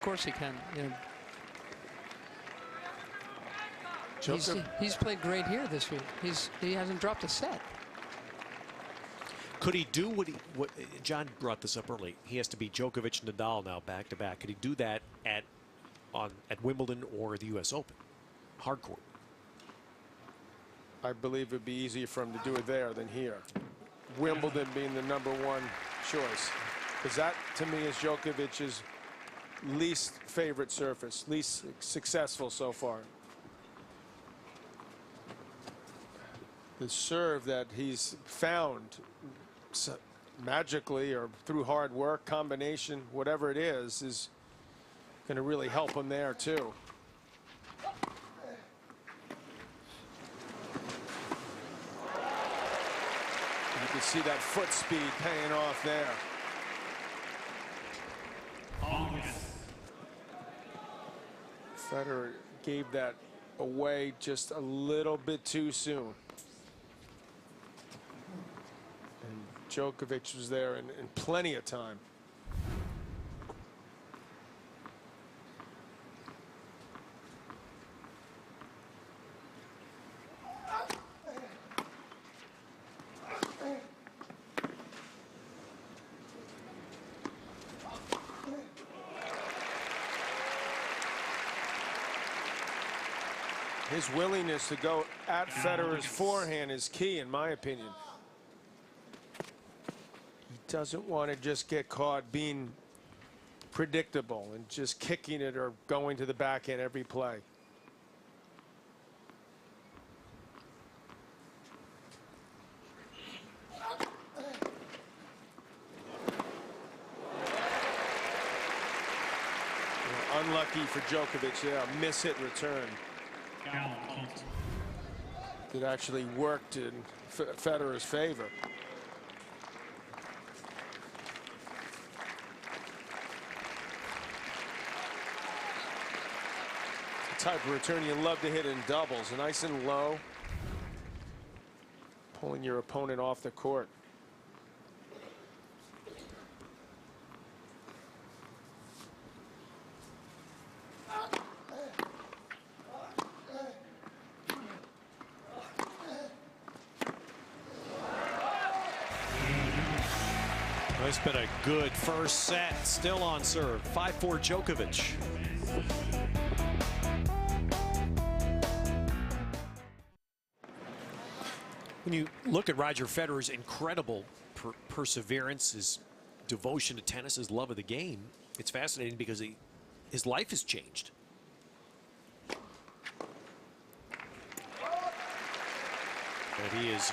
Of course he can. You know, he's played great here this week. He hasn't dropped a set. Could he do what John brought this up early? He has to beat Djokovic and Nadal now back to back. Could he do that at Wimbledon or the U.S. Open? Hard court. I believe it'd be easier for him to do it there than here. Wimbledon being the #1 choice, because that to me is Djokovic's least favorite surface, least successful so far. The serve that he's found magically or through hard work, combination, whatever it is going to really help him there too. You can see that foot speed paying off there. Federer gave that away just a little bit too soon. And Djokovic was there in plenty of time. His willingness to go at Federer's forehand is key, in my opinion. He doesn't want to just get caught being predictable and just kicking it or going to the backhand every play. Unlucky for Djokovic, yeah, miss-hit return. It actually worked in Federer's favor. It's the type of return you love to hit in doubles, nice and low, pulling your opponent off the court. It's been a good first set. Still on serve. 5-4 Djokovic. When you look at Roger Federer's incredible perseverance, his devotion to tennis, his love of the game, it's fascinating because his life has changed. And he has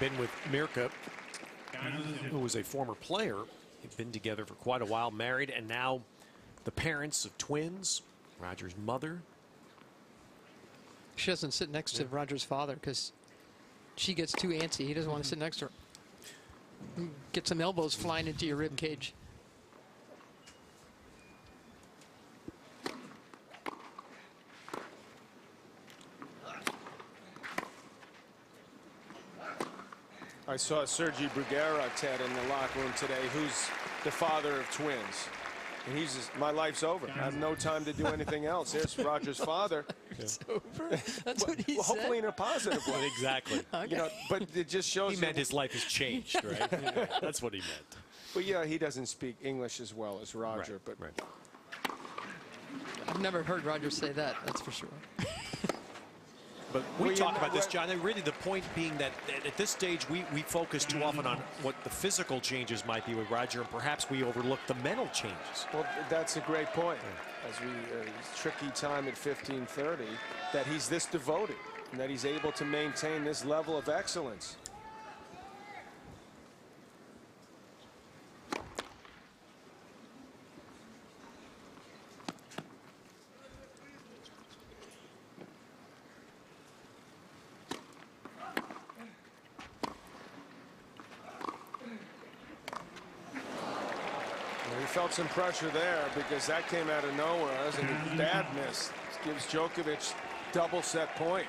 been with Mirka, who was a former player. They've been together for quite a while, married, and now the parents of twins. Roger's mother. She doesn't sit next to Roger's father because she gets too antsy. He doesn't want to sit next to her. Get some elbows flying into your rib cage. I saw Sergi Bruguera, Ted, in the locker room today, who's the father of twins. And he's just, my life's over. I have no time to do anything else. There's Roger's father. It's over? That's what he said? Hopefully in a positive way. Exactly. Okay. You know, but it just shows He meant his life has changed, right? That's what he meant. But yeah, he doesn't speak English as well as Roger. Right, but right. I've never heard Roger say that, that's for sure. But we talk about this, John, and really the point being that at this stage we focus too often on what the physical changes might be with Roger, and perhaps we overlook the mental changes. Well, that's a great point. As we tricky time at 15:30, that he's this devoted and that he's able to maintain this level of excellence. Felt some pressure there because that came out of nowhere. That was a bad miss. Gives Djokovic double set point.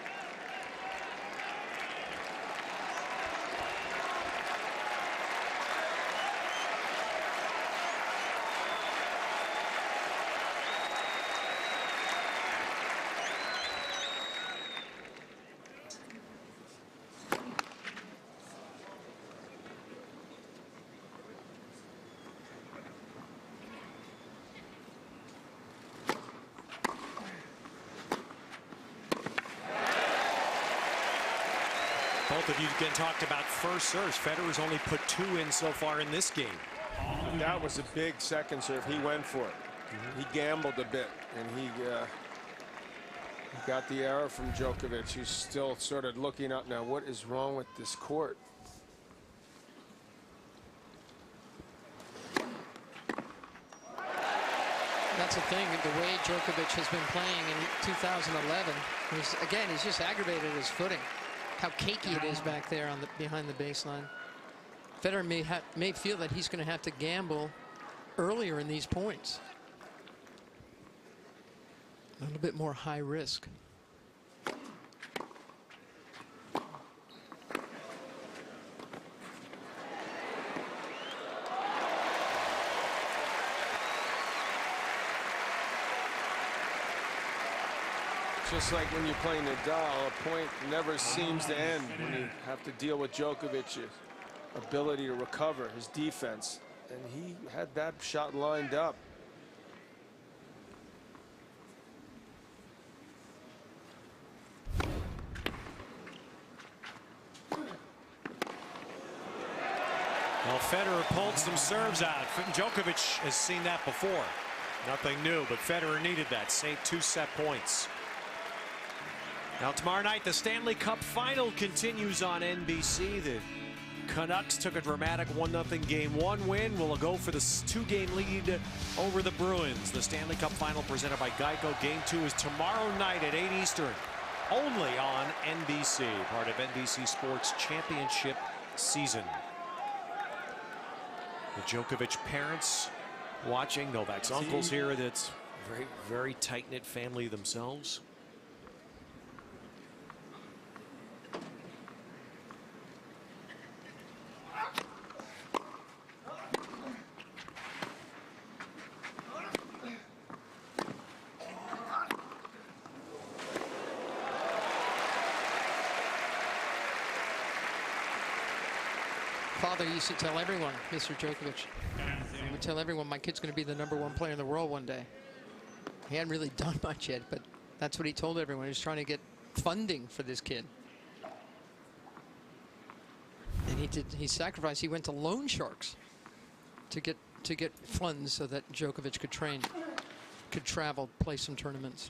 Both of you again talked about first serves. Federer's only put 2 in so far in this game. That was a big second serve. He went for it. He gambled a bit, and he got the error from Djokovic, who's still sort of looking up now. What is wrong with this court? That's the thing, the way Djokovic has been playing in 2011, he's just aggravated his footing. How cakey it is back there on behind the baseline. Federer may feel that he's going to have to gamble earlier in these points. A little bit more high risk. Just like when you're playing Nadal, a point never seems to end when you have to deal with Djokovic's ability to recover, his defense. And he had that shot lined up. Well, Federer pulled some serves out. Djokovic has seen that before. Nothing new, but Federer needed that. Saved 2 set points. Now tomorrow night, the Stanley Cup Final continues on NBC. The Canucks took a dramatic 1-0 Game 1 win. Will go for the 2-game lead over the Bruins. The Stanley Cup Final presented by Geico. Game 2 is tomorrow night at 8 Eastern. Only on NBC, part of NBC Sports Championship season. The Djokovic parents watching. Novak's uncles here. That's very, very tight-knit family themselves. Father used to tell everyone, Mr. Djokovic, he would tell everyone, my kid's going to be the #1 player in the world one day. He hadn't really done much yet, but that's what he told everyone. He was trying to get funding for this kid. And he sacrificed. He went to loan sharks to get funds so that Djokovic could train, could travel, play some tournaments.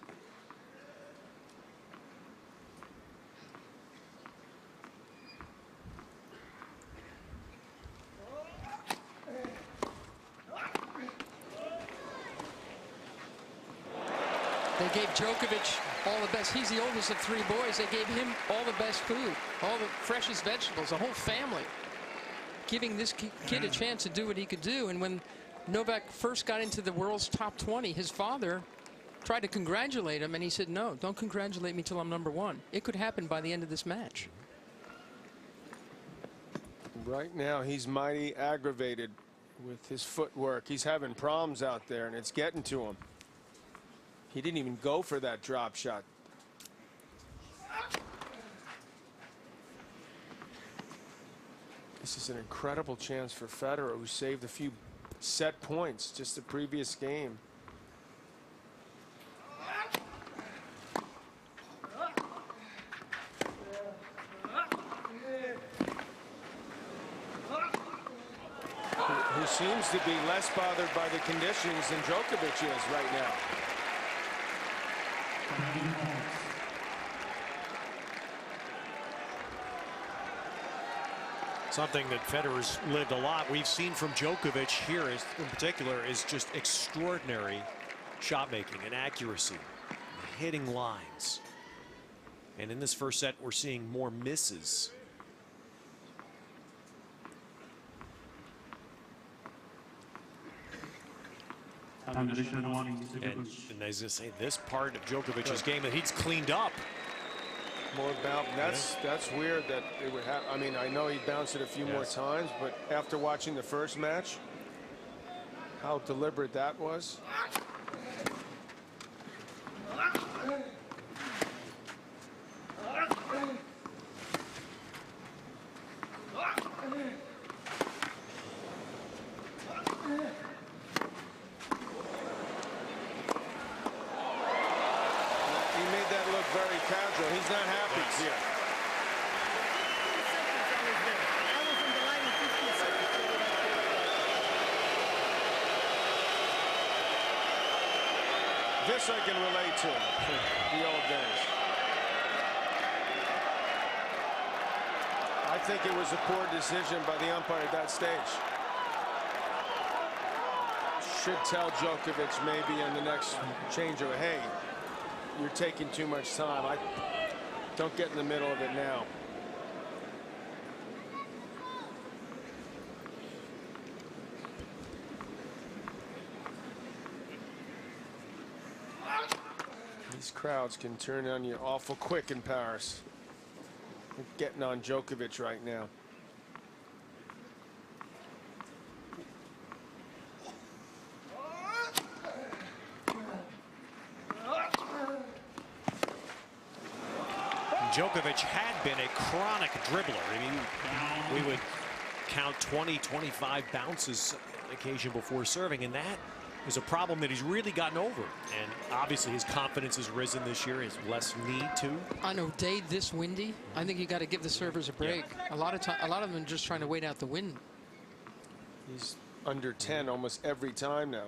They gave Djokovic all the best. He's the oldest of 3 boys. They gave him all the best food, all the freshest vegetables, a whole family, giving this kid a chance to do what he could do. And when Novak first got into the world's top 20, his father tried to congratulate him, and he said, no, don't congratulate me till I'm #1. It could happen by the end of this match. Right now, he's mighty aggravated with his footwork. He's having problems out there, and it's getting to him. He didn't even go for that drop shot. This is an incredible chance for Federer, who saved a few set points just the previous game. Who seems to be less bothered by the conditions than Djokovic is right now. Something that Federer's lived a lot. We've seen from Djokovic here in particular is just extraordinary shot making and accuracy, hitting lines. And in this first set, we're seeing more misses. And as I say, this part of Djokovic's game that he's cleaned up. More bounce. That's weird that it would have. I mean, I know he bounced it a few more times, but after watching the first match, how deliberate that was. He made that look very casual. He's not happy here. This I can relate to, the old days. I think it was a poor decision by the umpire at that stage. Should tell Djokovic maybe in the next changeover, hey, you're taking too much time. Don't get in the middle of it now. These crowds can turn on you awful quick in Paris. They're getting on Djokovic right now. Djokovic had been a chronic dribbler. I mean, we would count 20, 25 bounces occasion before serving, and that is a problem that he's really gotten over. And obviously his confidence has risen this year. He has less need to. On a day this windy, I think you got to give the servers a break. Yeah. A lot of them are just trying to wait out the wind. He's under 10 almost every time now.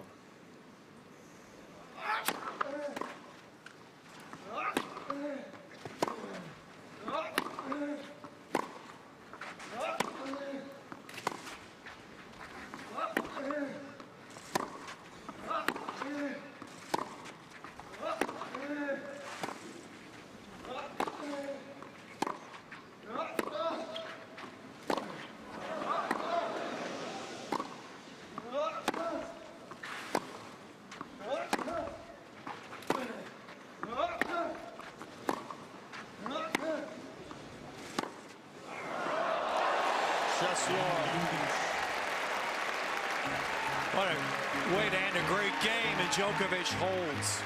What a way to end a great game, and Djokovic holds.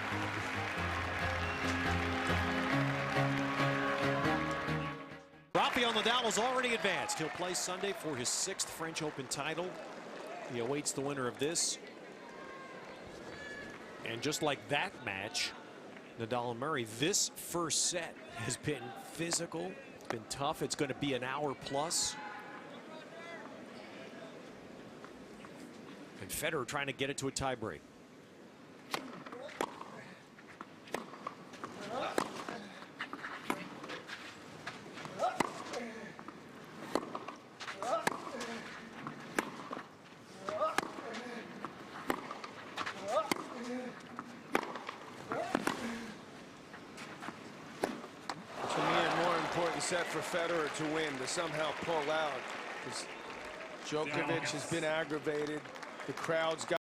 Rafael Nadal is already advanced. He'll play Sunday for his 6th French Open title. He awaits the winner of this. And just like that match, Nadal and Murray, this first set has been physical, been tough. It's going to be an hour plus. And Federer trying to get it to a tiebreak. To me, a more important set for Federer to win, to somehow pull out. Djokovic has been aggravated. The crowd's got